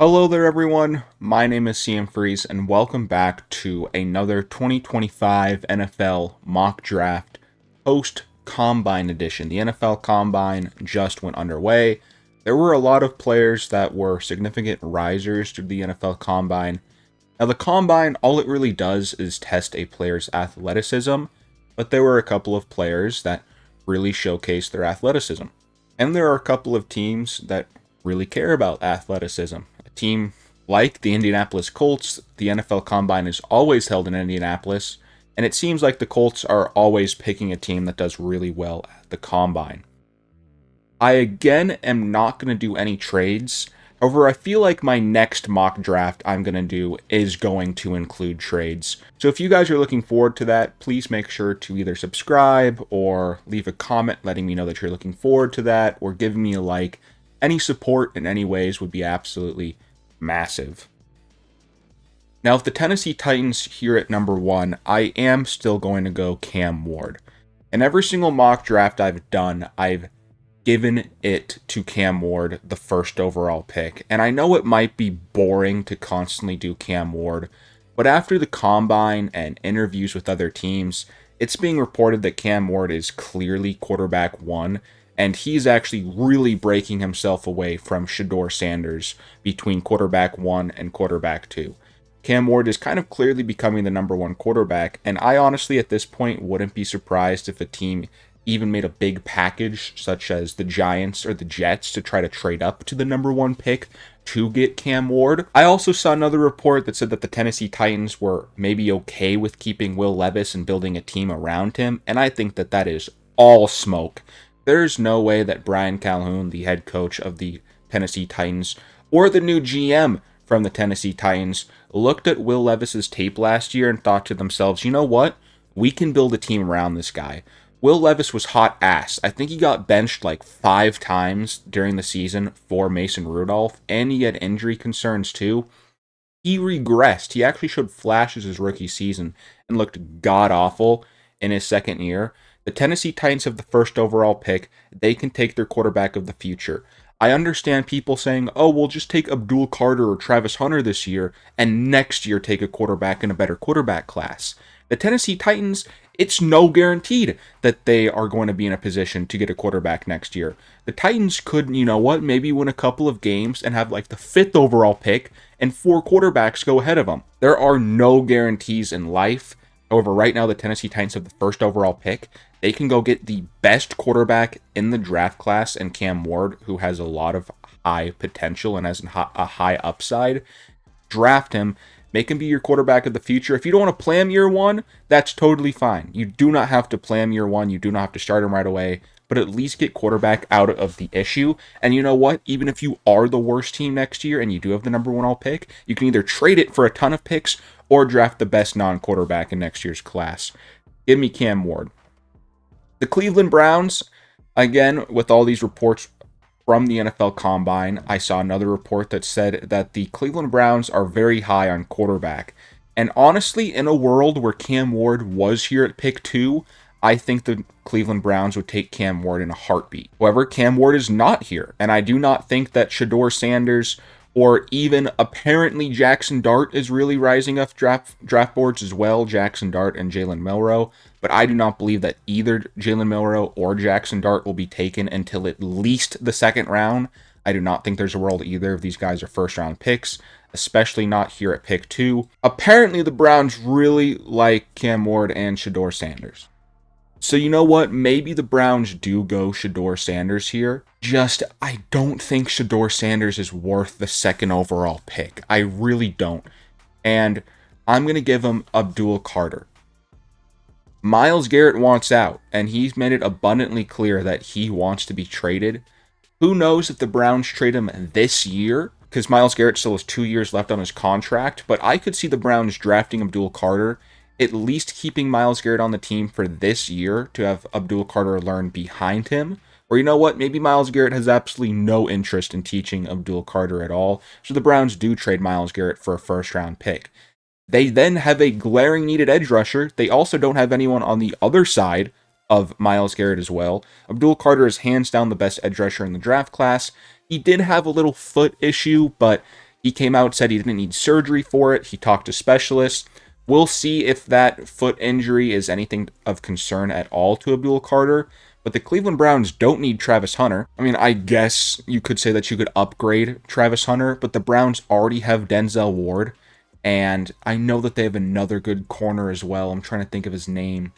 Hello there, everyone. My name is CM Freeze, and welcome back to another 2025 NFL mock draft post Combine edition. The NFL Combine just went underway. There were a lot of players that were significant risers to the NFL Combine. Now, the Combine, all it really does is test a player's athleticism, but there were a couple of players that really showcased their athleticism. And there are a couple of teams that really care about athleticism. A team like the Indianapolis Colts, the NFL Combine is always held in Indianapolis, and it seems like the Colts are always picking a team that does really well at the Combine. I again am not going to do any trades. However, I feel like my next mock draft I'm going to do is going to include trades. So if you guys are looking forward to that, please make sure to either subscribe or leave a comment letting me know that you're looking forward to that, or giving me a like. Any support in any ways would be absolutely massive. Now, if the Tennessee Titans here at number 1, I am still going to go Cam Ward. In every single mock draft I've done, I've given it to Cam Ward, the first overall pick. And I know it might be boring to constantly do Cam Ward, but after the Combine and interviews with other teams, it's being reported that Cam Ward is clearly quarterback 1, and he's actually really breaking himself away from Shedeur Sanders between quarterback 1 and quarterback 2. Cam Ward is kind of clearly becoming the number 1 quarterback, and I honestly at this point wouldn't be surprised if a team even made a big package such as the Giants or the Jets to try to trade up to the number 1 pick to get Cam Ward. I also saw another report that said that the Tennessee Titans were maybe okay with keeping Will Levis and building a team around him, and I think that that is all smoke. There's no way that Brian Calhoun, the head coach of the Tennessee Titans, or the new GM from the Tennessee Titans, looked at Will Levis's tape last year and thought to themselves, you know what? We can build a team around this guy. Will Levis was hot ass. I think he got benched like 5 times during the season for Mason Rudolph, and he had injury concerns too. He regressed. He actually showed flashes his rookie season and looked god-awful in his second year. The Tennessee Titans have the first overall pick. They can take their quarterback of the future. I understand people saying, oh, we'll just take Abdul Carter or Travis Hunter this year, and next year take a quarterback in a better quarterback class. The Tennessee Titans, it's no guaranteed that they are going to be in a position to get a quarterback next year. The Titans could, you know what, maybe win a couple of games and have like the 5th overall pick and 4 quarterbacks go ahead of them. There are no guarantees in life. However, right now the Tennessee Titans have the first overall pick. They can go get the best quarterback in the draft class and Cam Ward, who has a lot of high potential and has a high upside. Draft him. Make him be your quarterback of the future. If you don't want to play him year 1, that's totally fine. You do not have to play him year 1. You do not have to start him right away. But at least get quarterback out of the issue. And you know what? Even if you are the worst team next year and you do have the number 1 all pick, you can either trade it for a ton of picks or draft the best non-quarterback in next year's class. Give me Cam Ward. The Cleveland Browns, again, with all these reports from the NFL Combine, I saw another report that said that the Cleveland Browns are very high on quarterback. And honestly, in a world where Cam Ward was here at pick 2, I think the Cleveland Browns would take Cam Ward in a heartbeat. However, Cam Ward is not here, and I do not think that Shedeur Sanders or even apparently Jackson Dart is really rising up draft boards as well, Jackson Dart and Jalen Milroe. But I do not believe that either Jalen Milroe or Jackson Dart will be taken until at least the 2nd round. I do not think there's a world either of these guys are first-round picks, especially not here at pick 2. Apparently, the Browns really like Cam Ward and Shedeur Sanders. So you know what? Maybe the Browns do go Shedeur Sanders here. I don't think Shedeur Sanders is worth the 2nd overall pick. I really don't. And I'm going to give him Abdul Carter. Myles Garrett wants out, and he's made it abundantly clear that he wants to be traded. Who knows if the Browns trade him this year, because Myles Garrett still has 2 years left on his contract, but I could see the Browns drafting Abdul Carter, at least keeping Myles Garrett on the team for this year to have Abdul Carter learn behind him. Or you know what, maybe Myles Garrett has absolutely no interest in teaching Abdul Carter at all, so the Browns do trade Myles Garrett for a first-round pick. They then have a glaring needed edge rusher. They also don't have anyone on the other side of Myles Garrett as well. Abdul Carter is hands down the best edge rusher in the draft class. He did have a little foot issue, but He came out, said he didn't need surgery for it. He talked to specialists. We'll see if that foot injury is anything of concern at all to Abdul Carter. But the Cleveland Browns don't need Travis Hunter. I mean, I guess you could say that you could upgrade Travis Hunter, but the Browns already have Denzel Ward. And I know that they have another good corner as well. I'm trying to think of his name.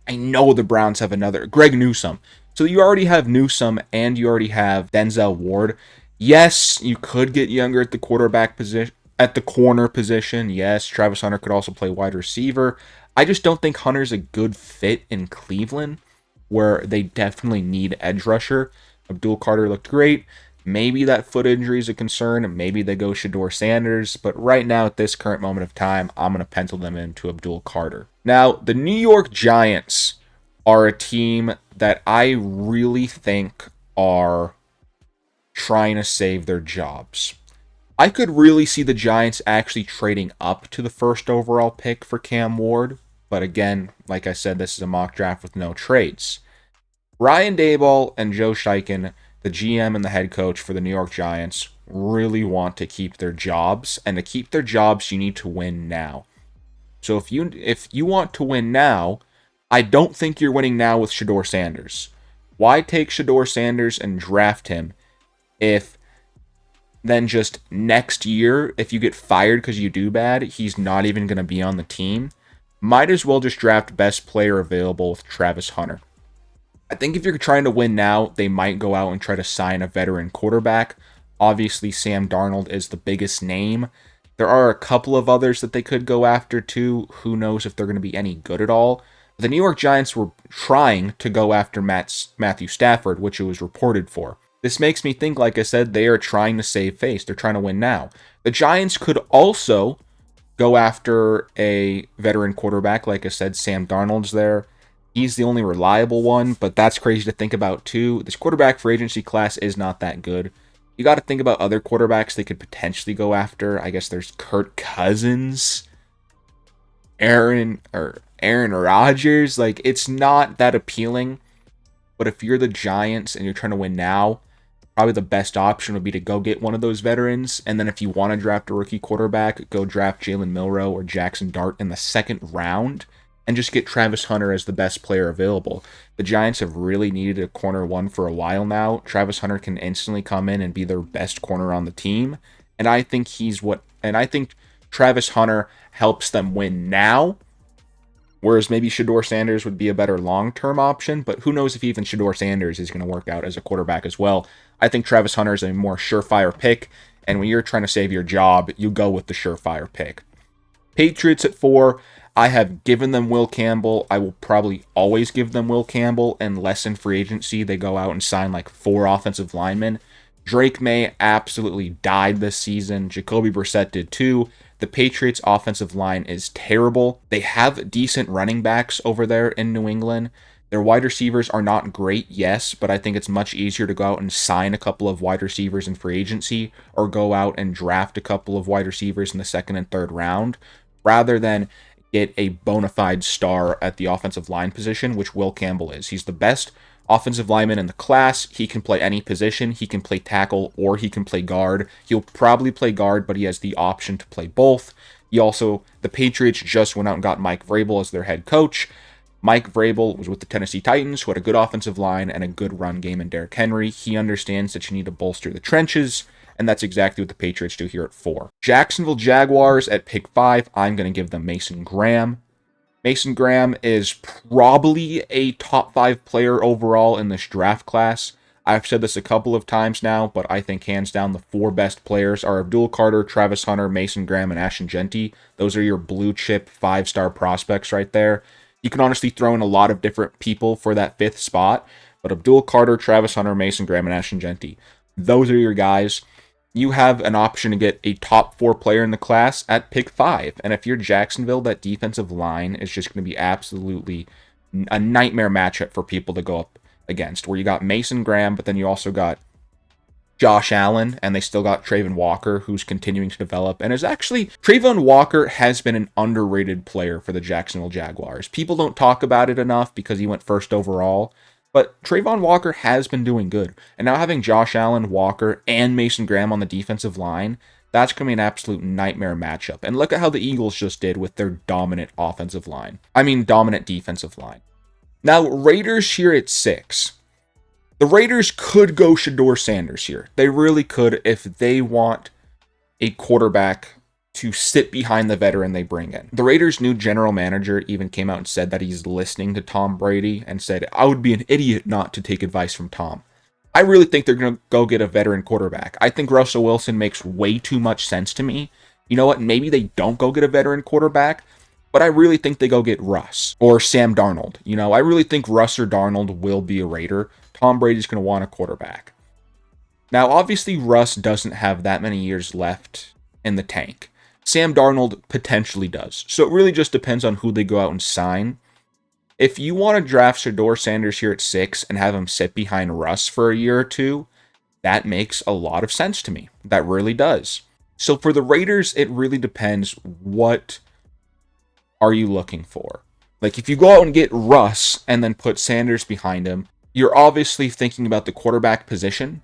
I know the Browns have another, Greg Newsome. So you already have Newsome and you already have Denzel Ward. Yes, you could get younger at the quarterback position, at the corner position. Yes, Travis Hunter could also play wide receiver. I just don't think Hunter's a good fit in Cleveland, where they definitely need edge rusher. Abdul Carter looked great. Maybe that foot injury is a concern. Maybe they go Shedeur Sanders. But right now, at this current moment of time, I'm going to pencil them into Abdul Carter. Now, the New York Giants are a team that I really think are trying to save their jobs. I could really see the Giants actually trading up to the first overall pick for Cam Ward. But again, like I said, this is a mock draft with no trades. Brian Daboll and Joe Steichen, the GM and the head coach for the New York Giants, really want to keep their jobs. And to keep their jobs, you need to win now. So if you want to win now, I don't think you're winning now with Shedeur Sanders. Why take Shedeur Sanders and draft him if then just next year, if you get fired because you do bad, he's not even going to be on the team? Might as well just draft best player available with Travis Hunter. I think if you're trying to win now, they might go out and try to sign a veteran quarterback. Obviously, Sam Darnold is the biggest name. There are a couple of others that they could go after too. Who knows if they're going to be any good at all. The New York Giants were trying to go after Matthew Stafford, which it was reported for. This makes me think, like I said, they are trying to save face. They're trying to win now. The Giants could also go after a veteran quarterback. Like I said, Sam Darnold's there. He's the only reliable one, but that's crazy to think about too. This quarterback free agency class is not that good. You got to think about other quarterbacks they could potentially go after. I guess there's Kirk Cousins, Aaron Rodgers. Like, it's not that appealing. But if you're the Giants and you're trying to win now, probably the best option would be to go get one of those veterans. And then if you want to draft a rookie quarterback, go draft Jalen Milroe or Jackson Dart in the second round and just get Travis Hunter as the best player available. The Giants have really needed a corner one for a while now. Travis Hunter can instantly come in and be their best corner on the team. And I think I think Travis Hunter helps them win now. Whereas maybe Shedeur Sanders would be a better long-term option, but who knows if even Shedeur Sanders is going to work out as a quarterback as well. I think Travis Hunter is a more surefire pick, and when you're trying to save your job, you go with the surefire pick. Patriots at 4, I have given them Will Campbell. I will probably always give them Will Campbell unless in free agency they go out and sign like 4 offensive linemen. Drake May absolutely died this season. Jacoby Brissett did too. The Patriots' offensive line is terrible. They have decent running backs over there in New England. Their wide receivers are not great, yes, but I think it's much easier to go out and sign a couple of wide receivers in free agency or go out and draft a couple of wide receivers in the second and third round rather than get a bona fide star at the offensive line position, which Will Campbell is. He's the best offensive lineman in the class. He can play any position. He can play tackle or he can play guard. He'll probably play guard, but he has the option to play both. The Patriots just went out and got Mike Vrabel as their head coach. Mike Vrabel was with the Tennessee Titans, who had a good offensive line and a good run game in Derrick Henry. He understands that you need to bolster the trenches, and that's exactly what the Patriots do here at 4. Jacksonville Jaguars at pick 5, I'm going to give them Mason Graham. Mason Graham is probably a top 5 player overall in this draft class. I've said this a couple of times now, but I think hands down the 4 best players are Abdul Carter, Travis Hunter, Mason Graham, and Ashton Jeanty. Those are your blue chip 5-star prospects right there. You can honestly throw in a lot of different people for that 5th spot, but Abdul Carter, Travis Hunter, Mason Graham, and Ashton Jeanty. Those are your guys. You have an option to get a top 4 player in the class at pick 5. And if you're Jacksonville, that defensive line is just going to be absolutely a nightmare matchup for people to go up against, where you got Mason Graham, but then you also got Josh Allen, and they still got Travon Walker, who's continuing to develop. And Travon Walker has been an underrated player for the Jacksonville Jaguars. People don't talk about it enough because he went first overall, But Trayvon Walker has been doing good. And now having Josh Allen, Walker, and Mason Graham on the defensive line, that's going to be an absolute nightmare matchup. And look at how the Eagles just did with their dominant offensive line. Dominant defensive line. Now, Raiders here at 6. The Raiders could go Shedeur Sanders here. They really could if they want a quarterback to sit behind the veteran they bring in. The Raiders' new general manager even came out and said that he's listening to Tom Brady and said, I would be an idiot not to take advice from Tom. I really think they're going to go get a veteran quarterback. I think Russell Wilson makes way too much sense to me. You know what? Maybe they don't go get a veteran quarterback, but I really think they go get Russ or Sam Darnold. I really think Russ or Darnold will be a Raider. Tom Brady's going to want a quarterback. Now, obviously, Russ doesn't have that many years left in the tank. Sam Darnold potentially does. So it really just depends on who they go out and sign. If you want to draft Shedeur Sanders here at 6 and have him sit behind Russ for a year or two, that makes a lot of sense to me. That really does. So for the Raiders, it really depends what are you looking for. Like if you go out and get Russ and then put Sanders behind him, you're obviously thinking about the quarterback position,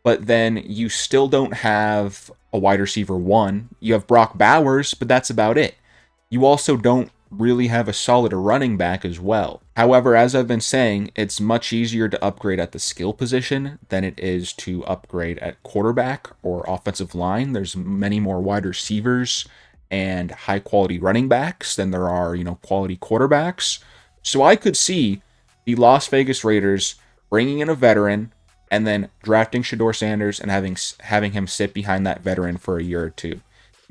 but then you still don't have a wide receiver 1. You have Brock Bowers, but that's about it. You also don't really have a solid running back as well. However, as I've been saying, it's much easier to upgrade at the skill position than it is to upgrade at quarterback or offensive line. There's many more wide receivers and high quality running backs than there are, quality quarterbacks. So I could see the Las Vegas Raiders bringing in a veteran and then drafting Shedeur Sanders and having him sit behind that veteran for a year or two.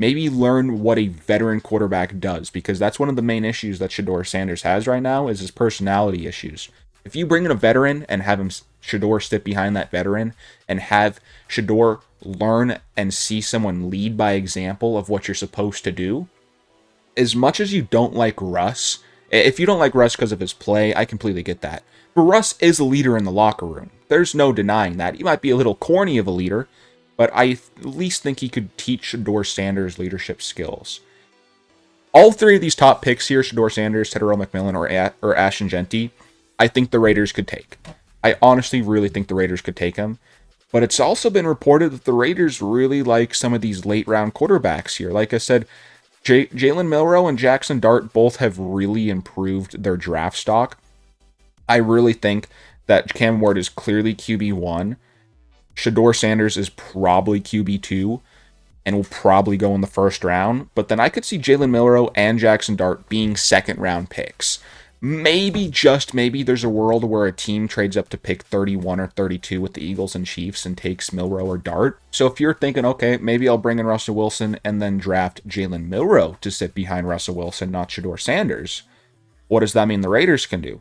Maybe learn what a veteran quarterback does, because that's one of the main issues that Shedeur Sanders has right now is his personality issues. If you bring in a veteran and have Shedeur sit behind that veteran and have Shedeur learn and see someone lead by example of what you're supposed to do, as much as you don't like Russ, if you don't like Russ because of his play, I completely get that. But Russ is a leader in the locker room. There's no denying that. He might be a little corny of a leader, but I at least think he could teach Shedeur Sanders leadership skills. All 3 of these top picks here, Shedeur Sanders, Tetairoa McMillan, or Ashton Jeanty, I think the Raiders could take. I honestly really think the Raiders could take him. But it's also been reported that the Raiders really like some of these late-round quarterbacks here. Like I said, Jalen Milroe and Jackson Dart both have really improved their draft stock. I really think that Cam Ward is clearly QB1. Shedeur Sanders is probably QB2 and will probably go in the first round. But then I could see Jalen Milroe and Jackson Dart being second-round picks. Maybe, just maybe, there's a world where a team trades up to pick 31 or 32 with the Eagles and Chiefs and takes Milroe or Dart. So if you're thinking, okay, maybe I'll bring in Russell Wilson and then draft Jalen Milroe to sit behind Russell Wilson, not Shedeur Sanders, what does that mean the Raiders can do?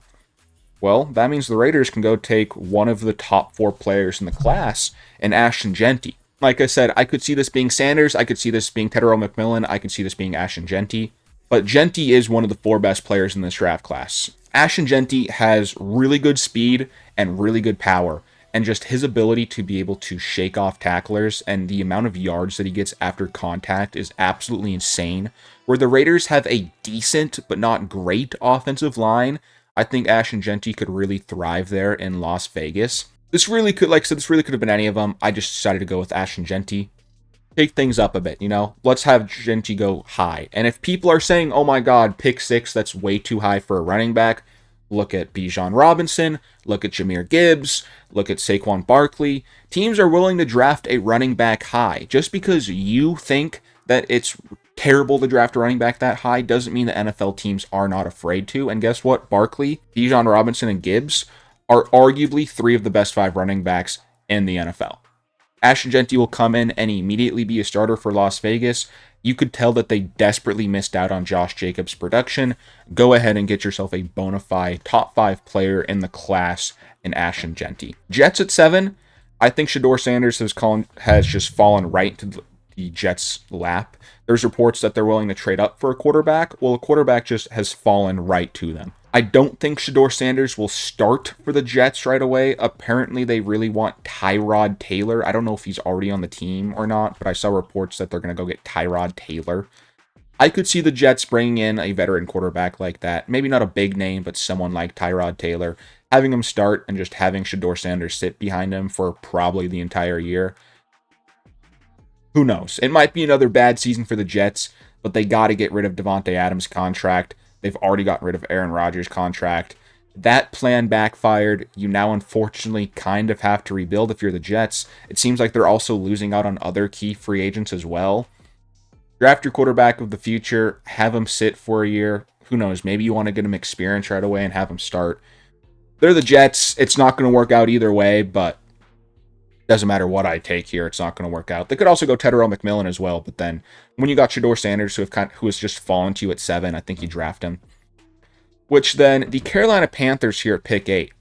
Well, that means the Raiders can go take one of the top 4 players in the class in Ashton Jeanty. Like I said, I could see this being Sanders, I could see this being Tetairoa McMillan, I could see this being Ashton Jeanty. But Jeanty is one of the 4 best players in this draft class. Ashton Jeanty has really good speed and really good power, and just his ability to be able to shake off tacklers and the amount of yards that he gets after contact is absolutely insane. Where the Raiders have a decent but not great offensive line, I think Ashton Jeanty could really thrive there in Las Vegas. This really could, like I said, this really could have been any of them. I just decided to go with Ashton Jeanty. Take things up a bit, Let's have Jeanty go high. And if people are saying, oh my god, pick 6, that's way too high for a running back, look at Bijan Robinson, look at Jahmyr Gibbs, look at Saquon Barkley. Teams are willing to draft a running back high. Just because you think that it's terrible to draft a running back that high doesn't mean the NFL teams are not afraid to. And guess what? Barkley, Bijan Robinson, and Gibbs are arguably 3 of the best 5 running backs in the NFL. Ashton Jeanty will come in and immediately be a starter for Las Vegas. You could tell that they desperately missed out on Josh Jacobs' production. Go ahead and get yourself a bona fide top 5 player in the class in Ashton Jeanty. Jets at 7. I think Shedeur Sanders has just fallen right into the Jets' lap. There's reports that they're willing to trade up for a quarterback. Well, a quarterback just has fallen right to them. I don't think Shedeur Sanders will start for the Jets right away. Apparently, they really want Tyrod Taylor. I don't know if he's already on the team or not, but I saw reports that they're going to go get Tyrod Taylor. I could see the Jets bringing in a veteran quarterback like that. Maybe not a big name, but someone like Tyrod Taylor. having him start and just having Shedeur Sanders sit behind him for probably the entire year, who knows? It might be another bad season for the Jets, but they got to get rid of Davante Adams' contract. They've already gotten rid of Aaron Rodgers' contract. That plan backfired. You now unfortunately kind of have to rebuild if you're the Jets. It seems like they're also losing out on other key free agents as well. Draft your quarterback of the future, have him sit for a year. Who knows? Maybe you want to get him experience right away and have him start. They're the Jets. It's not going to work out either way, but doesn't matter what I take here. It's not going to work out. They could also go Tetairoa McMillan as well, but then when you got Shedeur Sanders, who has just fallen to you at 7, I think you draft him. Which then, the Carolina Panthers here at pick 8.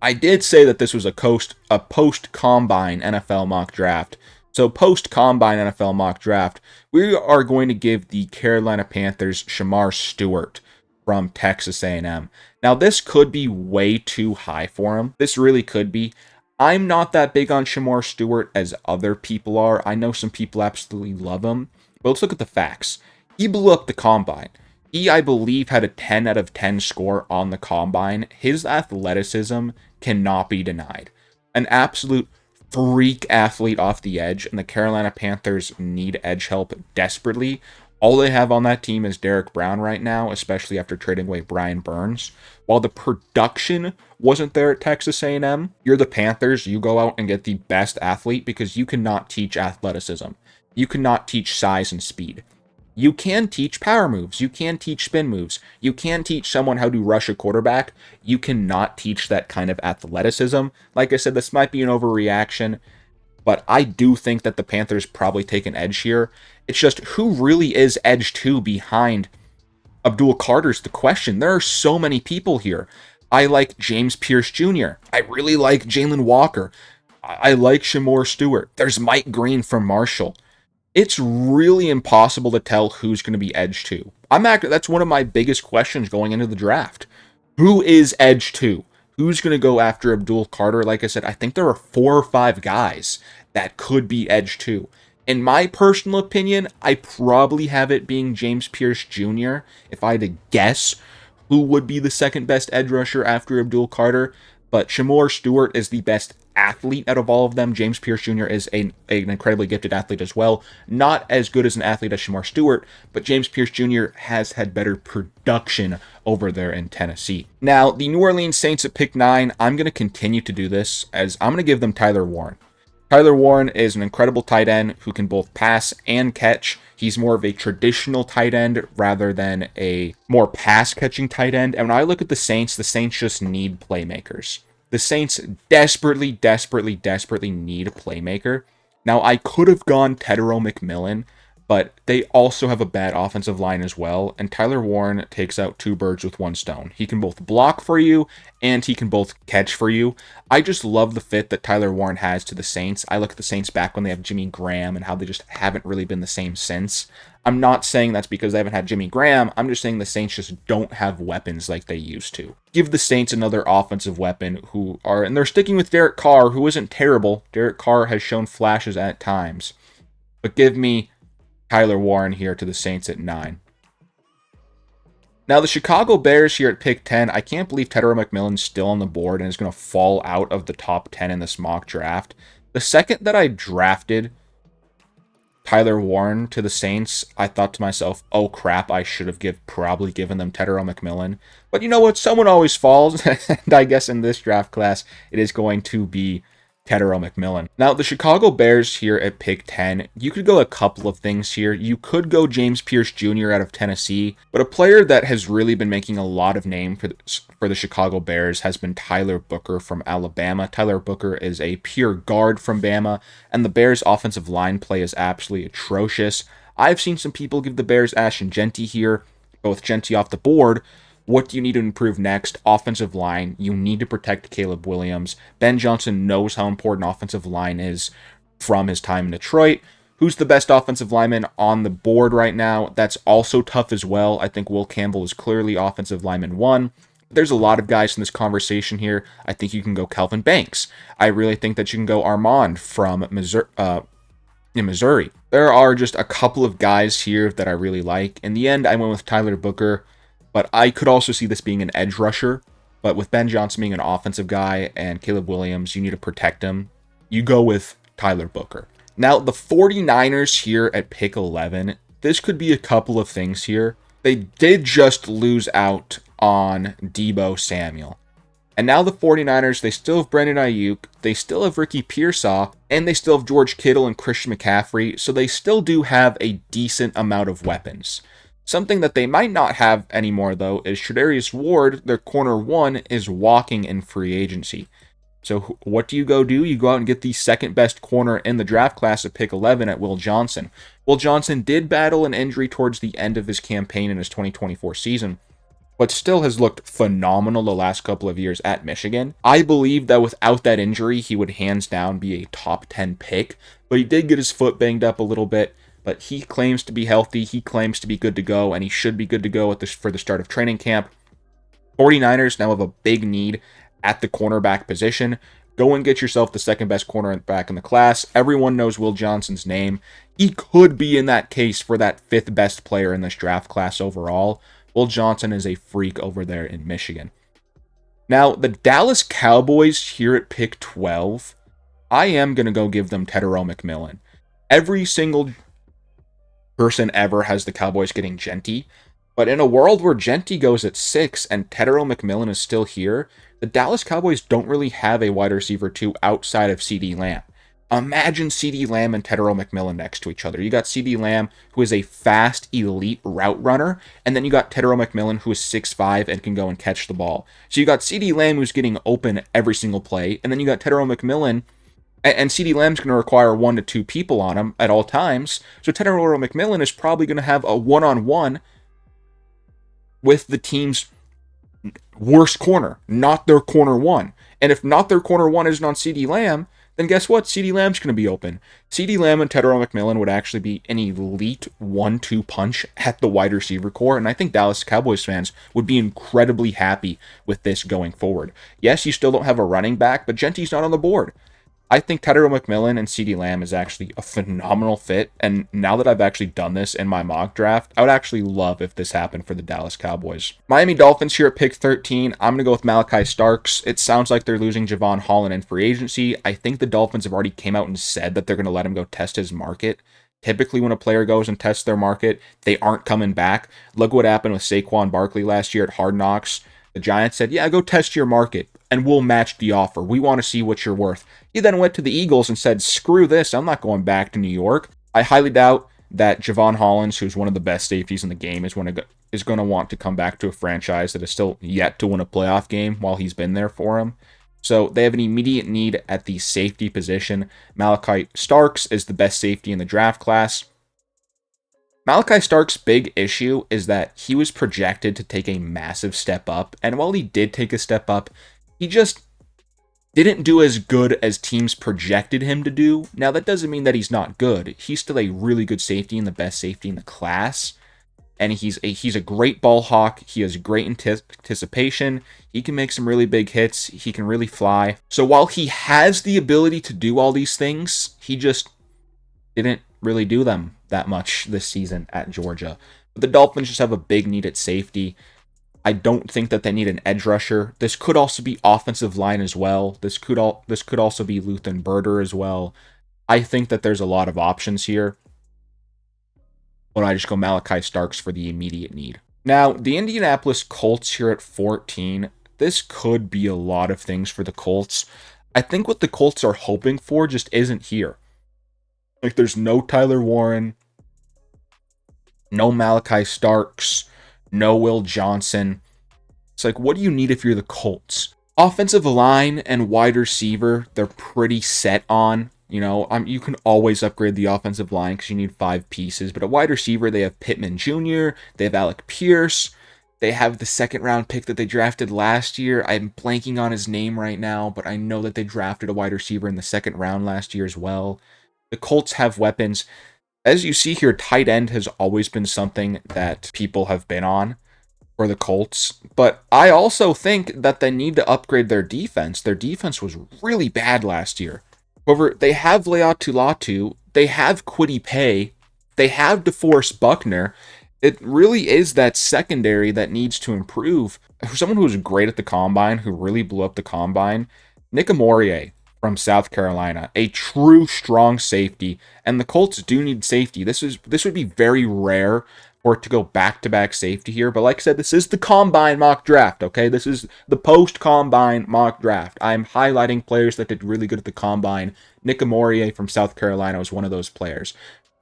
I did say that this was a post-combine NFL mock draft. So post-combine NFL mock draft, we are going to give the Carolina Panthers Shemar Stewart from Texas A&M. Now, this could be way too high for him. This really could be. I'm not that big on Shemar Stewart as other people are. I know some people absolutely love him. But let's look at the facts. He blew up the combine. He, I believe, had a 10 out of 10 score on the combine. His athleticism cannot be denied. An absolute freak athlete off the edge, and the Carolina Panthers need edge help desperately. All they have on that team is Derek Brown right now, especially after trading away Brian Burns. While the production wasn't there at Texas A&M, you're the Panthers. You go out and get the best athlete because you cannot teach athleticism. You cannot teach size and speed. You can teach power moves. You can teach spin moves. You can teach someone how to rush a quarterback. You cannot teach that kind of athleticism. Like I said, this might be an overreaction, but I do think that the Panthers probably take an edge here. It's just who really is edge 2 behind Abdul Carter's the question. There are so many people here. I like James Pierce Jr. I really like Jalen Walker. I like Shemar Stewart. There's Mike Green from Marshall. It's really impossible to tell who's going to be edge 2. That's one of my biggest questions going into the draft. Who is edge 2? Who's going to go after Abdul Carter? Like I said, I think there are 4 or 5 guys that could be edge 2. In my personal opinion, I probably have it being James Pierce Jr. If I had to guess who would be the second best edge rusher after Abdul Carter, but Shemar Stewart is the best athlete out of all of them. James Pierce Jr. is an incredibly gifted athlete as well. Not as good as an athlete as Shemar Stewart, but James Pierce Jr. has had better production over there in Tennessee. Now, the New Orleans Saints at pick 9, I'm going to continue to do this as I'm going to give them Tyler Warren. Tyler Warren is an incredible tight end who can both pass and catch. He's more of a traditional tight end rather than a more pass-catching tight end. And when I look at the Saints just need playmakers. The Saints desperately need a playmaker. Now, I could have gone Tetairoa McMillan, but they also have a bad offensive line as well, and Tyler Warren takes out 2 birds with 1 stone. He can both block for you, and he can both catch for you. I just love the fit that Tyler Warren has to the Saints. I look at the Saints back when they have Jimmy Graham and how they just haven't really been the same since. I'm not saying that's because they haven't had Jimmy Graham. I'm just saying the Saints just don't have weapons like they used to. Give the Saints another offensive weapon and they're sticking with Derek Carr, who isn't terrible. Derek Carr has shown flashes at times. But give me Tyler Warren here to the Saints at 9. Now, the Chicago Bears here at pick 10, I can't believe Tetairoa McMillan's still on the board and is going to fall out of the top 10 in this mock draft. The second that I drafted Tyler Warren to the Saints, I thought to myself, oh crap, I should have probably given them Tetairoa McMillan. But you know what? Someone always falls, and I guess in this draft class, it is going to be Tetairoa McMillan. Now, the Chicago Bears here at pick 10, you could go a couple of things here. You could go James Pierce Jr. out of Tennessee, but a player that has really been making a lot of name for the Chicago Bears has been Tyler Booker from Alabama. Tyler Booker is a pure guard from Bama, and the Bears' offensive line play is absolutely atrocious. I've seen some people give the Bears Ashton Jeanty here, both Jeanty off the board. What do you need to improve next? Offensive line. You need to protect Caleb Williams. Ben Johnson knows how important offensive line is from his time in Detroit. Who's the best offensive lineman on the board right now? That's also tough as well. I think Will Campbell is clearly offensive lineman 1. There's a lot of guys in this conversation here. I think you can go Kelvin Banks. I really think that you can go Armand from Missouri. There are just a couple of guys here that I really like. In the end, I went with Tyler Booker. But I could also see this being an edge rusher. But with Ben Johnson being an offensive guy and Caleb Williams, you need to protect him. You go with Tyler Booker. Now, the 49ers here at pick 11, this could be a couple of things here. They did just lose out on Deebo Samuel. And now the 49ers, they still have Brandon Ayuk, they still have Ricky Pearsall, and they still have George Kittle and Christian McCaffrey, so they still do have a decent amount of weapons. Something that they might not have anymore, though, is Tredarius Ward, their corner one, is walking in free agency. So what do? You go out and get the second best corner in the draft class at pick 11 at Will Johnson. Will Johnson did battle an injury towards the end of his campaign in his 2024 season, but still has looked phenomenal the last couple of years at Michigan. I believe that without that injury, he would hands down be a top 10 pick, but he did get his foot banged up a little bit, but he claims to be healthy, he claims to be good to go, and he should be good to go for the start of training camp. 49ers now have a big need at the cornerback position. Go and get yourself the second best cornerback in the class. Everyone knows Will Johnson's name. He could be in that case for that fifth best player in this draft class overall. Will Johnson is a freak over there in Michigan. Now, the Dallas Cowboys here at pick 12, I am going to go give them Tetairoa McMillan. Every single person ever has the Cowboys getting Genty, but in a world where Genty goes at 6 and Tetairoa McMillan is still here, the Dallas Cowboys don't really have a wide receiver 2 outside of CeeDee Lamb. Imagine CeeDee Lamb and Tetairoa McMillan next to each other. You got CeeDee Lamb, who is a fast, elite route runner, and then you got Tetairoa McMillan, who is 6'5" and can go and catch the ball. So you got CeeDee Lamb, who's getting open every single play, and then you got Tetairoa McMillan, and CeeDee Lamb's going to require 1 to 2 people on him at all times. So Tetairoa McMillan is probably going to have a one-on-one with the team's worst corner, not their corner one. And if not their corner one isn't on CeeDee Lamb, then guess what? CeeDee Lamb's going to be open. CeeDee Lamb and Tetairoa McMillan would actually be an elite 1-2 punch at the wide receiver core, and I think Dallas Cowboys fans would be incredibly happy with this going forward. Yes, you still don't have a running back, but Genty's not on the board. I think Tetairoa McMillan and CeeDee Lamb is actually a phenomenal fit, and now that I've actually done this in my mock draft, I would actually love if this happened for the Dallas Cowboys. Miami Dolphins here at pick 13, I'm going to go with Malaki Starks. It sounds like they're losing Jevon Holland in free agency. I think the Dolphins have already came out and said that they're going to let him go test his market. Typically, when a player goes and tests their market, they aren't coming back. Look what happened with Saquon Barkley last year at Hard Knocks. The Giants said, yeah, go test your market, and we'll match the offer. We want to see what you're worth. He then went to the Eagles and said, screw this, I'm not going back to New York. I highly doubt that Jevon Hollins, who's one of the best safeties in the game, is going to want to come back to a franchise that is still yet to win a playoff game while he's been there for him. So they have an immediate need at the safety position. Malaki Starks is the best safety in the draft class. Malaki Starks' big issue is that he was projected to take a massive step up, and while he did take a step up, he just didn't do as good as teams projected him to do. Now, that doesn't mean that he's not good. He's still a really good safety and the best safety in the class, and he's a great ball hawk. He has great anticipation. He can make some really big hits. He can really fly. So while he has the ability to do all these things, he just didn't really do them that much this season at Georgia. But the Dolphins just have a big need at safety. I don't think that they need an edge rusher. This could also be offensive line as well. This could also be Luthen Berger as well. I think that there's a lot of options here, but I just go Malaki Starks for the immediate need. Now, the Indianapolis Colts here at 14. This could be a lot of things for the Colts. I think what the Colts are hoping for just isn't here. Like, there's no Tyler Warren, no Malaki Starks, no Will Johnson. It's like, what do you need if you're the Colts? Offensive line and wide receiver, they're pretty set on. You know, you can always upgrade the offensive line because you need 5 pieces. But a wide receiver, they have Pittman Jr., they have Alec Pierce, they have the second-round pick that they drafted last year. I'm blanking on his name right now, but I know that they drafted a wide receiver in the second round last year as well. The Colts have weapons. As you see here, tight end has always been something that people have been on for the Colts. But I also think that they need to upgrade their defense. Their defense was really bad last year. However, they have Laiatu Latu, they have Kwity Paye, they have DeForest Buckner, It really is that secondary that needs to improve. For someone who was great at the combine, who really blew up the combine, Nick Amorie from South Carolina, a true strong safety, and the Colts do need safety. This would be very rare for it to go back-to-back safety here, but like I said, this is the combine mock draft, okay? This is the post-combine mock draft. I'm highlighting players that did really good at the combine. Nick Amorie from South Carolina was one of those players.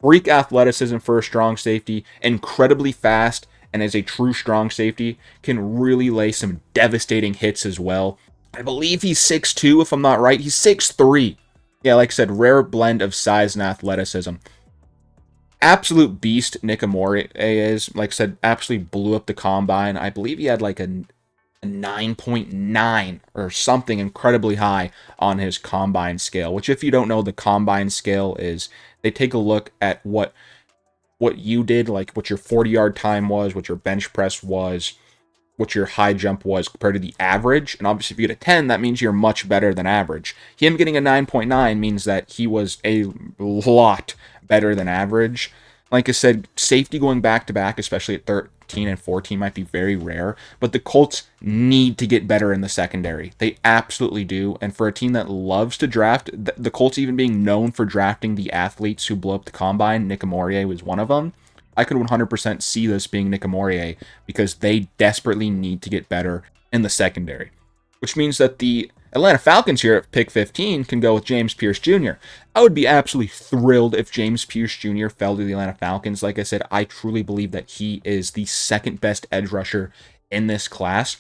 Freak athleticism for a strong safety, incredibly fast, and as a true strong safety, can really lay some devastating hits as well. I believe he's 6'2", if I'm not right. He's 6'3". Yeah, like I said, rare blend of size and athleticism. Absolute beast Nick Amorie is. Like I said, absolutely blew up the combine. I believe he had like a 9.9 or something incredibly high on his combine scale, which if you don't know, the combine scale is they take a look at what you did, like what your 40-yard time was, what your bench press was, what your high jump was compared to the average. And obviously if you get a 10, that means you're much better than average. Him getting a 9.9 means that he was a lot better than average. Like I said, safety going back to back, especially at 13 and 14, might be very rare, but the Colts need to get better in the secondary. They absolutely do. And for a team that loves to draft, the Colts even being known for drafting the athletes who blow up the combine, Nick Amorie was one of them. I could 100% see this being Nick Amorie because they desperately need to get better in the secondary, which means that the Atlanta Falcons here at pick 15 can go with James Pierce Jr. I would be absolutely thrilled if James Pierce Jr. fell to the Atlanta Falcons. Like I said, I truly believe that he is the second best edge rusher in this class.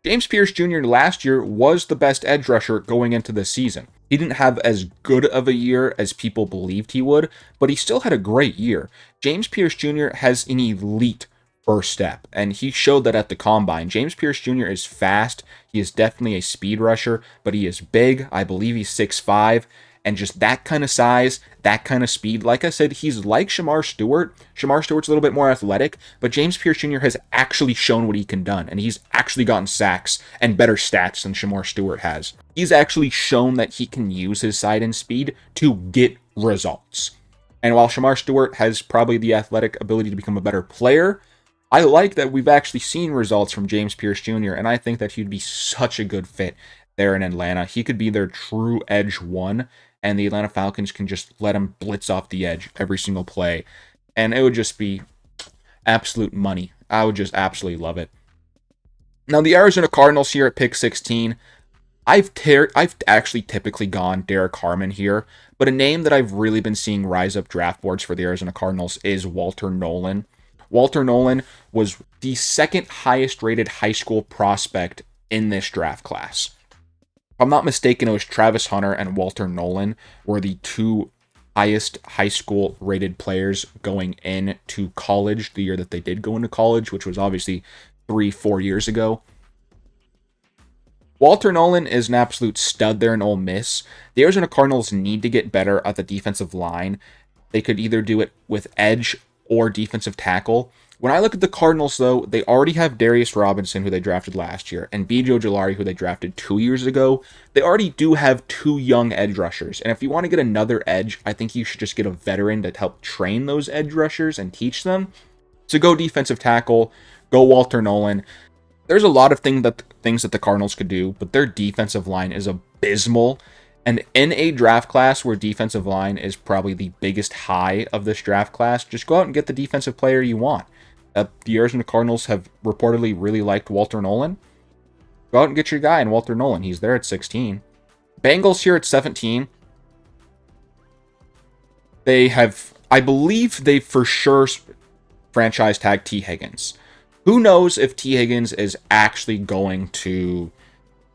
James Pierce Jr. last year was the best edge rusher going into the season. He didn't have as good of a year as people believed he would, but he still had a great year. James Pierce Jr. has an elite first step, and he showed that at the combine. James Pierce Jr. is fast. He is definitely a speed rusher, but he is big. I believe he's 6'5", and just that kind of size, that kind of speed. Like I said, he's like Shemar Stewart. Shemar Stewart's a little bit more athletic, but James Pierce Jr. has actually shown what he can do, and he's actually gotten sacks and better stats than Shemar Stewart has. He's actually shown that he can use his side and speed to get results. And while Shemar Stewart has probably the athletic ability to become a better player, I like that we've actually seen results from James Pierce Jr., and I think that he'd be such a good fit there in Atlanta. He could be their true edge one, and the Atlanta Falcons can just let him blitz off the edge every single play, and it would just be absolute money. I would just absolutely love it. Now, the Arizona Cardinals here at pick 16, I've actually typically gone Derek Harmon here, but a name that I've really been seeing rise up draft boards for the Arizona Cardinals is Walter Nolen. Walter Nolen was the second highest rated high school prospect in this draft class. If I'm not mistaken, it was Travis Hunter and Walter Nolen were the two highest high school rated players going into college the year that they did go into college, which was obviously 3-4 years ago. Walter Nolen is an absolute stud there in Ole Miss. The Arizona Cardinals need to get better at the defensive line. They could either do it with edge or defensive tackle. When I look at the Cardinals, though, they already have Darius Robinson, who they drafted last year, and B.J. Ojulari, who they drafted 2 years ago. They already do have 2 young edge rushers, and if you want to get another edge, I think you should just get a veteran to help train those edge rushers and teach them. So go defensive tackle, go Walter Nolen. There's a lot of things that the Cardinals could do, but their defensive line is abysmal. And in a draft class where defensive line is probably the biggest high of this draft class, just go out and get the defensive player you want. The Arizona Cardinals have reportedly really liked Walter Nolen. Go out and get your guy in Walter Nolen. He's there at 16. Bengals here at 17. They have, I believe they for sure franchise tag T. Higgins. Who knows if T. Higgins is actually going to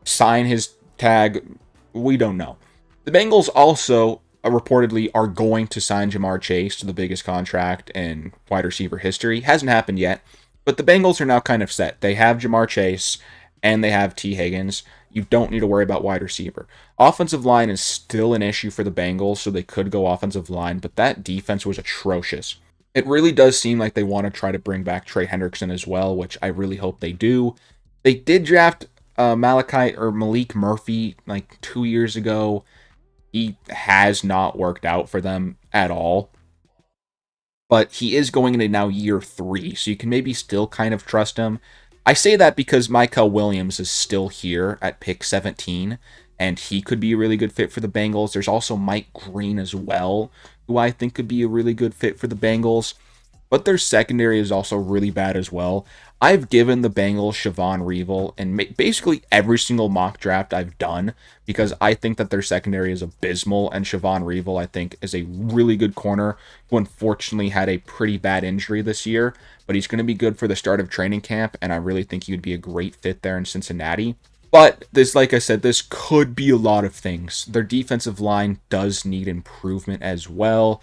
sign his tag? We don't know. The Bengals also reportedly are going to sign Ja'Marr Chase to the biggest contract in wide receiver history. Hasn't happened yet, but the Bengals are now kind of set. They have Ja'Marr Chase and they have T. Higgins. You don't need to worry about wide receiver. Offensive line is still an issue for the Bengals, so they could go offensive line, but that defense was atrocious. It really does seem like they want to try to bring back Trey Hendrickson as well, which I really hope they do. They did draft Malik Murphy like 2 years ago. He has not worked out for them at all. but he is going into now year 3, so you can maybe still kind of trust him. I say that because Michael Williams is still here at pick 17, and he could be a really good fit for the Bengals. There's also Mike Green as well, who I think could be a really good fit for the Bengals. But their secondary is also really bad as well. I've given the Bengals Siobhan Reevil in basically every single mock draft I've done because I think that their secondary is abysmal, and Siobhan Reevil, I think, is a really good corner who unfortunately had a pretty bad injury this year, but he's going to be good for the start of training camp, and I really think he would be a great fit there in Cincinnati. But this, like I said, this could be a lot of things. Their defensive line does need improvement as well.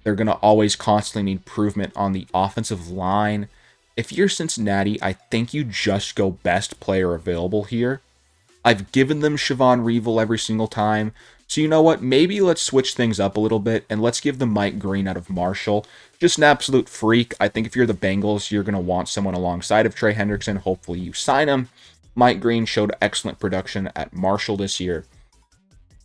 They're going to always constantly need improvement on the offensive line. If you're Cincinnati, I think you just go best player available here. I've given them Siobhan Reevil every single time. So you know what? Maybe let's switch things up a little bit and let's give them Mike Green out of Marshall. Just an absolute freak. I think if you're the Bengals, you're going to want someone alongside of Trey Hendrickson. Hopefully you sign him. Mike Green showed excellent production at Marshall this year.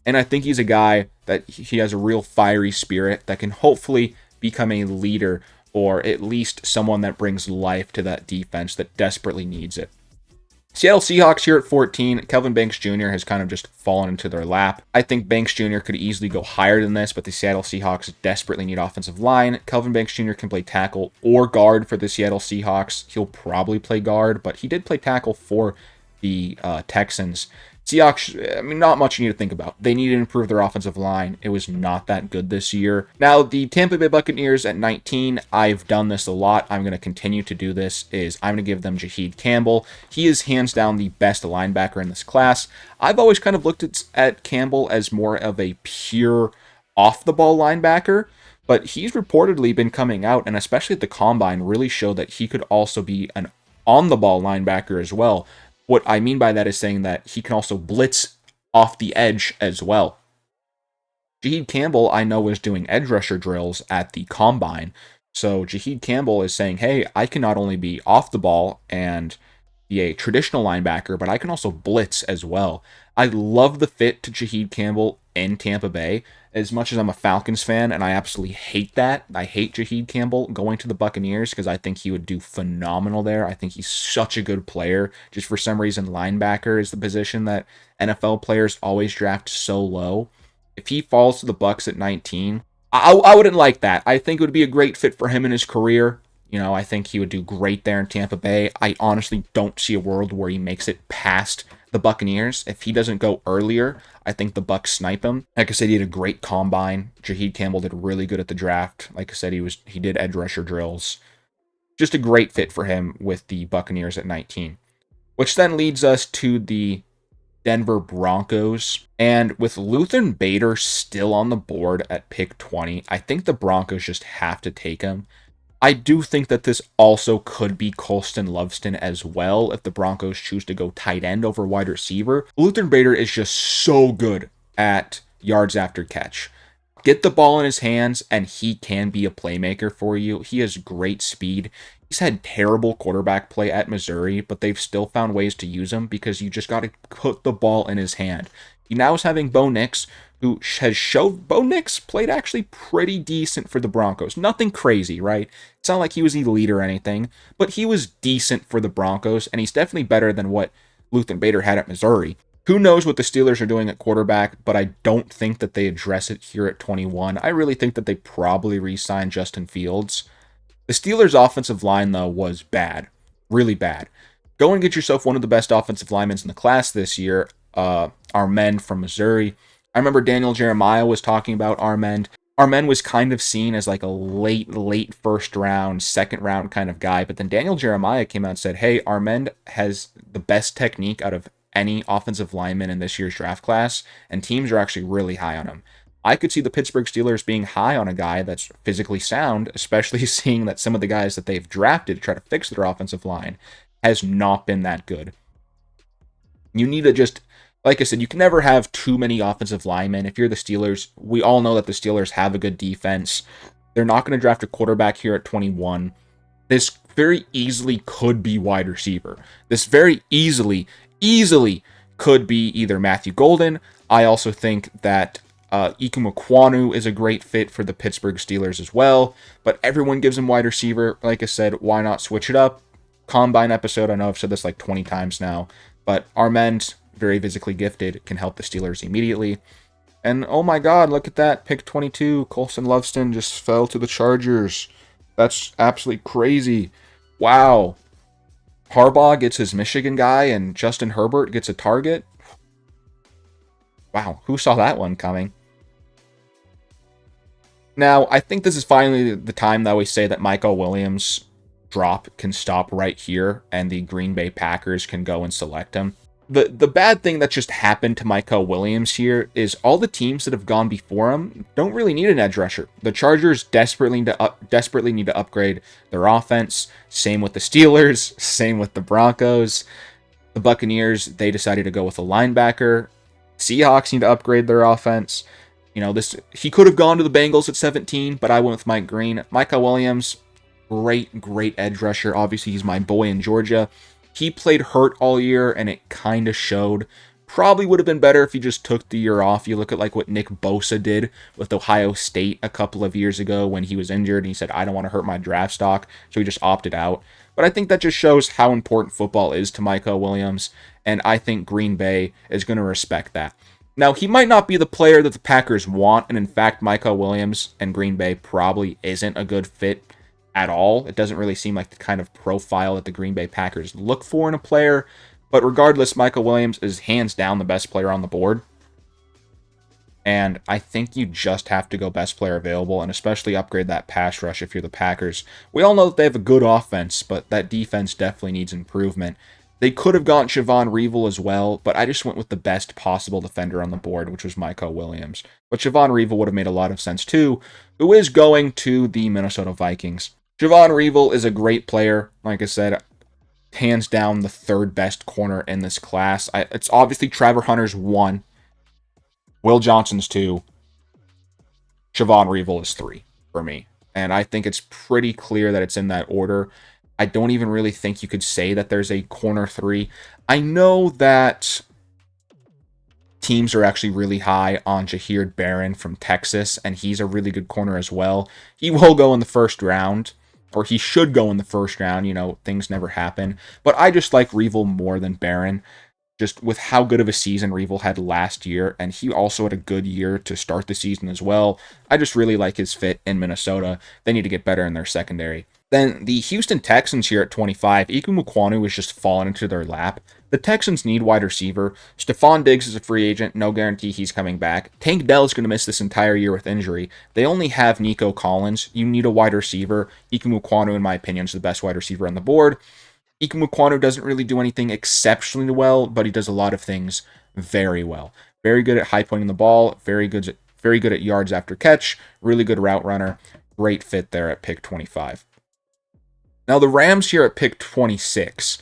And I think he's a guy that he has a real fiery spirit that can hopefully become a leader or at least someone that brings life to that defense that desperately needs it. Seattle Seahawks here at 14. Kelvin Banks Jr. has kind of just fallen into their lap. I think Banks Jr. could easily go higher than this, but the Seattle Seahawks desperately need offensive line. Kelvin Banks Jr. can play tackle or guard for the Seattle Seahawks. He'll probably play guard, but he did play tackle for the Texans. Seahawks, I mean, not much you need to think about. They need to improve their offensive line. It was not that good this year. Now, the Tampa Bay Buccaneers at 19, I've done this a lot. I'm going to continue to do this, I'm going to give them Jaheed Campbell. He is hands down the best linebacker in this class. I've always kind of looked at Campbell as more of a pure off-the-ball linebacker, but he's reportedly been coming out, and especially at the Combine, really showed that he could also be an on-the-ball linebacker as well. What I mean by that is saying that he can also blitz off the edge as well. Jaheed Campbell, I know, is doing edge rusher drills at the Combine. So Jaheed Campbell is saying, hey, I can not only be off the ball and be a traditional linebacker, but I can also blitz as well. I love the fit to Jaheed Campbell in Tampa Bay. As much as I'm a Falcons fan, and I absolutely hate that. I hate Jaheed Campbell going to the Buccaneers because I think he would do phenomenal there. I think he's such a good player. Just for some reason, linebacker is the position that NFL players always draft so low. If he falls to the Bucs at 19, I wouldn't like that. I think it would be a great fit for him in his career. You know, I think he would do great there in Tampa Bay. I honestly don't see a world where he makes it past the Buccaneers. If he doesn't go earlier, I think the Bucs snipe him. Like I said, he had a great combine. Jaheed Campbell did really good at the draft. Like I said, he did edge rusher drills. Just a great fit for him with the Buccaneers at 19. Which then leads us to the Denver Broncos. And with Luther Bader still on the board at pick 20, I think the Broncos just have to take him. I do think that this also could be Colston Loveton as well if the Broncos choose to go tight end over wide receiver. Luther Bader is just so good at yards after catch. Get the ball in his hands and he can be a playmaker for you. He has great speed. He's had terrible quarterback play at Missouri, but they've still found ways to use him because you just got to put the ball in his hand. He now is having Bo Nix, who has showed Bo Nix played actually pretty decent for the Broncos. Nothing crazy, right? It's not like he was elite or anything, but he was decent for the Broncos, and he's definitely better than what Luther Bader had at Missouri. Who knows what the Steelers are doing at quarterback, but I don't think that they address it here at 21. I really think that they probably re-sign Justin Fields. The Steelers' offensive line, though, was bad. Really bad. Go and get yourself one of the best offensive linemen in the class this year, Armend from Missouri. I remember Daniel Jeremiah was talking about Armend. Armend was kind of seen as like a late first round, second round kind of guy, but then Daniel Jeremiah came out and said, hey, Armend has the best technique out of any offensive lineman in this year's draft class, and teams are actually really high on him. I could see the Pittsburgh Steelers being high on a guy that's physically sound, especially seeing that some of the guys that they've drafted to try to fix their offensive line has not been that good. You need to just, like I said, you can never have too many offensive linemen. If you're the Steelers, we all know that the Steelers have a good defense. They're not going to draft a quarterback here at 21. This very easily could be wide receiver. This very easily could be either Matthew Golden. I also think that Ikem Ekwonu is a great fit for the Pittsburgh Steelers as well, but everyone gives him wide receiver. Like I said, why not switch it up? Combine episode, I know I've said this like 20 times now, but Armand, very physically gifted, can help the Steelers immediately. And oh my god, look at that, pick 22, Colson Loveston just fell to the Chargers. That's absolutely crazy. Wow. Harbaugh gets his Michigan guy, and Justin Herbert gets a target. Wow, who saw that one coming? Now, I think this is finally the time that we say that Michael Williams' drop can stop right here, and the Green Bay Packers can go and select him. The bad thing that just happened to Michael Williams here is all the teams that have gone before him don't really need an edge rusher. The Chargers desperately need to upgrade their offense. Same with the Steelers. Same with the Broncos. The Buccaneers, they decided to go with a linebacker. Seahawks need to upgrade their offense. You know, he could have gone to the Bengals at 17, but I went with Mike Green. Michael Williams, great edge rusher. Obviously, he's my boy in Georgia. He played hurt all year, and it kind of showed. Probably would have been better if he just took the year off. You look at like what Nick Bosa did with Ohio State a couple of years ago when he was injured, and he said, I don't want to hurt my draft stock, so he just opted out. But I think that just shows how important football is to Michael Williams, and I think Green Bay is going to respect that. Now, he might not be the player that the Packers want, and in fact, Michael Williams and Green Bay probably isn't a good fit at all. It doesn't really seem like the kind of profile that the Green Bay Packers look for in a player. But regardless, Michael Williams is hands down the best player on the board. And I think you just have to go best player available, and especially upgrade that pass rush if you're the Packers. We all know that they have a good offense, but that defense definitely needs improvement. They could have gone Javon Reevil as well, but I just went with the best possible defender on the board, which was Michael Williams. But Javon Reevil would have made a lot of sense too, who is going to the Minnesota Vikings. Javon Reevil is a great player. Like I said, hands down the third best corner in this class. It's obviously Trevor Hunter's 1. Will Johnson's 2. Javon Reevil is 3 for me. And I think it's pretty clear that it's in that order. I don't even really think you could say that there's a corner 3. I know that teams are actually really high on Jahir Barron from Texas, and he's a really good corner as well. He will go in the first round. Or he should go in the first round, you know, things never happen. But I just like Reevil more than Barron, just with how good of a season Reevil had last year, and he also had a good year to start the season as well. I just really like his fit in Minnesota. They need to get better in their secondary. Then the Houston Texans here at 25, Ikem Ekwonu is just falling into their lap. The Texans need wide receiver. Stephon Diggs is a free agent. No guarantee he's coming back. Tank Dell is going to miss this entire year with injury. They only have Nico Collins. You need a wide receiver. Ikem Ekwonu, in my opinion, is the best wide receiver on the board. Ikem Ekwonu doesn't really do anything exceptionally well, but he does a lot of things very well. Very good at high pointing the ball. Very good at yards after catch. Really good route runner. Great fit there at pick 25. Now the Rams here at pick 26.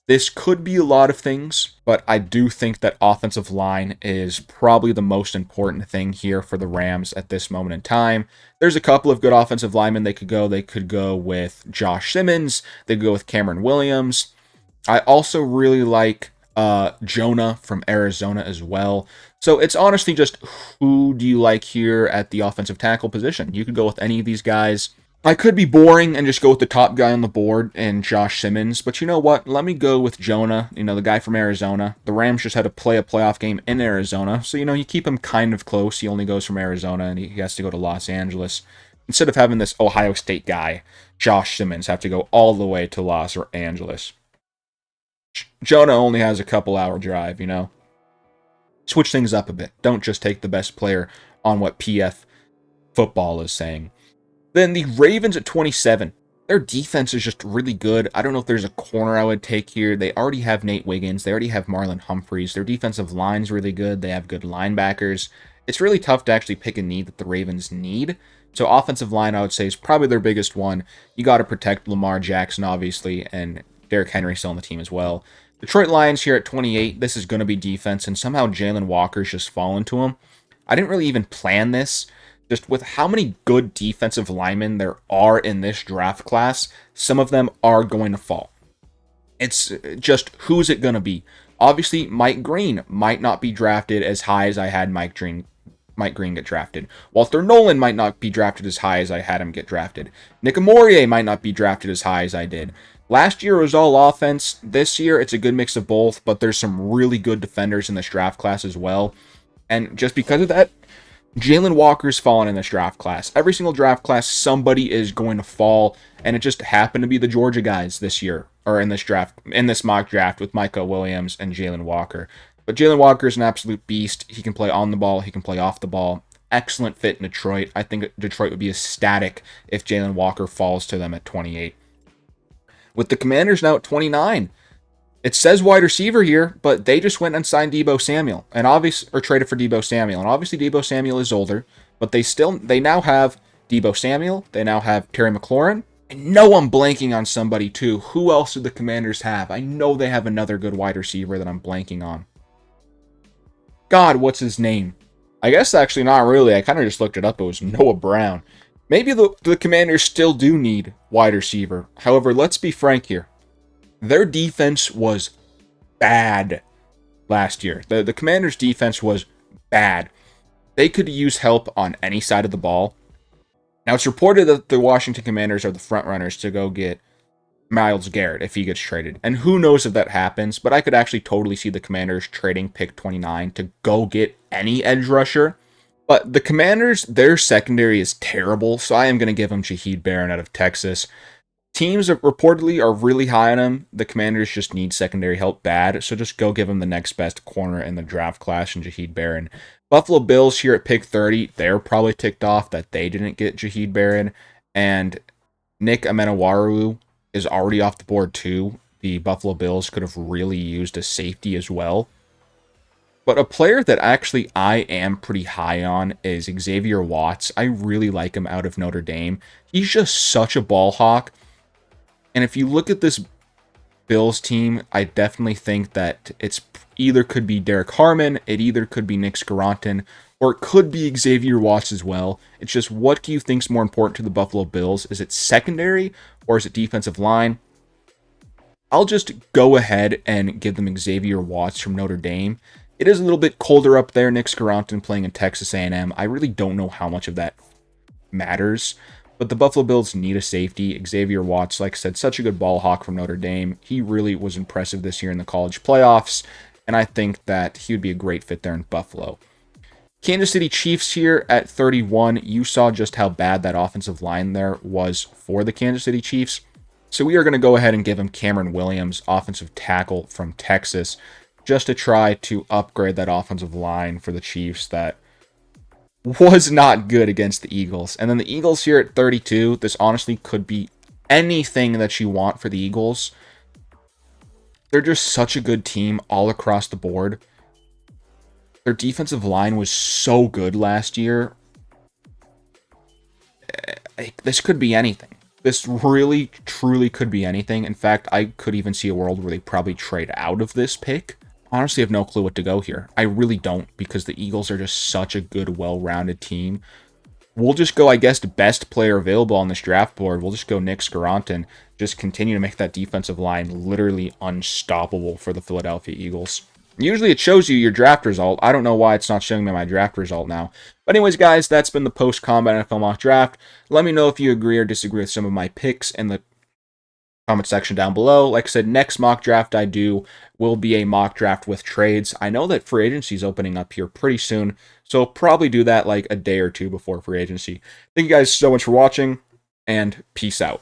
This could be a lot of things, but I do think that offensive line is probably the most important thing here for the Rams at this moment in time. There's a couple of good offensive linemen they could go. They could go with Josh Simmons. They could go with Cameron Williams. I also really like Jonah from Arizona as well. So it's honestly just who do you like here at the offensive tackle position? You could go with any of these guys. I could be boring and just go with the top guy on the board and Josh Simmons, but you know what? Let me go with Jonah, the guy from Arizona. The Rams just had to play a playoff game in Arizona, so, you keep him kind of close. He only goes from Arizona, and he has to go to Los Angeles. Instead of having this Ohio State guy, Josh Simmons, have to go all the way to Los Angeles. Jonah only has a couple-hour drive, Switch things up a bit. Don't just take the best player on what PF football is saying. Then the Ravens at 27. Their defense is just really good. I don't know if there's a corner I would take here. They already have Nate Wiggins. They already have Marlon Humphreys. Their defensive line's really good. They have good linebackers. It's really tough to actually pick a need that the Ravens need. So offensive line, I would say, is probably their biggest one. You got to protect Lamar Jackson, obviously, and Derrick Henry still on the team as well. Detroit Lions here at 28. This is going to be defense, and somehow Jalen Walker's just fallen to him. I didn't really even plan this. Just with how many good defensive linemen there are in this draft class, some of them are going to fall. It's just, who's it going to be? Obviously, Mike Green might not be drafted as high as I had Mike Green Mike Green get drafted. Walter Nolan might not be drafted as high as I had him get drafted. Nick Amorier might not be drafted as high as I did. Last year it was all offense. This year it's a good mix of both, but there's some really good defenders in this draft class as well. And just because of that, Jalen Walker's fallen in this draft class. Every single draft class, somebody is going to fall, and it just happened to be the Georgia guys this year, or in this draft, in this mock draft with Micah Williams and Jalen Walker. But Jalen Walker is an absolute beast. He can play on the ball, he can play off the ball. Excellent fit in Detroit. I think Detroit would be ecstatic if Jalen Walker falls to them at 28. With the Commanders now at 29, it says wide receiver here, but they just went and signed Deebo Samuel, or traded for Deebo Samuel. And obviously Deebo Samuel is older, but they now have Deebo Samuel. They now have Terry McLaurin. I know I'm blanking on somebody too. Who else do the Commanders have? I know they have another good wide receiver that I'm blanking on. God, what's his name? I guess actually not really. I kind of just looked it up. It was Noah Brown. Maybe the Commanders still do need wide receiver. However, let's be frank here. Their defense was bad last year. The Commanders' defense was bad. They could use help on any side of the ball. Now, it's reported that the Washington Commanders are the front runners to go get Myles Garrett if he gets traded. And who knows if that happens, but I could actually totally see the Commanders trading pick 29 to go get any edge rusher. But the Commanders, their secondary is terrible, so I am going to give them Shaheed Barron out of Texas. Teams that reportedly are really high on him. The Commanders just need secondary help bad, so just go give him the next best corner in the draft class in Shaheed Barron. Buffalo Bills here at pick 30, they're probably ticked off that they didn't get Shaheed Barron, and Nick Amenawaru is already off the board too. The Buffalo Bills could have really used a safety as well. But a player that actually I am pretty high on is Xavier Watts. I really like him out of Notre Dame. He's just such a ball hawk. And if you look at this Bills team, I definitely think that it's either could be Derek Harmon, it either could be Nick Scaronton, or it could be Xavier Watts as well. It's just, what do you think is more important to the Buffalo Bills? Is it secondary or is it defensive line? I'll just go ahead and give them Xavier Watts from Notre Dame. It is a little bit colder up there, Nick Scaronton playing in Texas A&M. I really don't know how much of that matters. But the Buffalo Bills need a safety. Xavier Watts, like I said, such a good ball hawk from Notre Dame. He really was impressive this year in the college playoffs, and I think that he would be a great fit there in Buffalo. Kansas City Chiefs here at 31. You saw just how bad that offensive line there was for the Kansas City Chiefs. So we are going to go ahead and give him Cameron Williams, offensive tackle from Texas, just to try to upgrade that offensive line for the Chiefs that was not good against the Eagles. And then the Eagles here at 32, this honestly could be anything that you want for the Eagles. They're just such a good team all across the board. Their defensive line was so good last year. This could be anything. This really, truly could be anything. In fact, I could even see a world where they probably trade out of this pick. Honestly, I have no clue what to go here. I really don't, because the Eagles are just such a good, well-rounded team. We'll just go, I guess, the best player available on this draft board. We'll just go Nick Scaronton. Just continue to make that defensive line literally unstoppable for the Philadelphia Eagles. Usually it shows you your draft result. I don't know why it's not showing me my draft result now. But anyways, guys, that's been the post-combine NFL mock draft. Let me know if you agree or disagree with some of my picks in the comment section down below. Like I said, next mock draft I do will be a mock draft with trades. I know that free agency is opening up here pretty soon, so probably do that like a day or two before free agency. Thank you guys so much for watching, and peace out.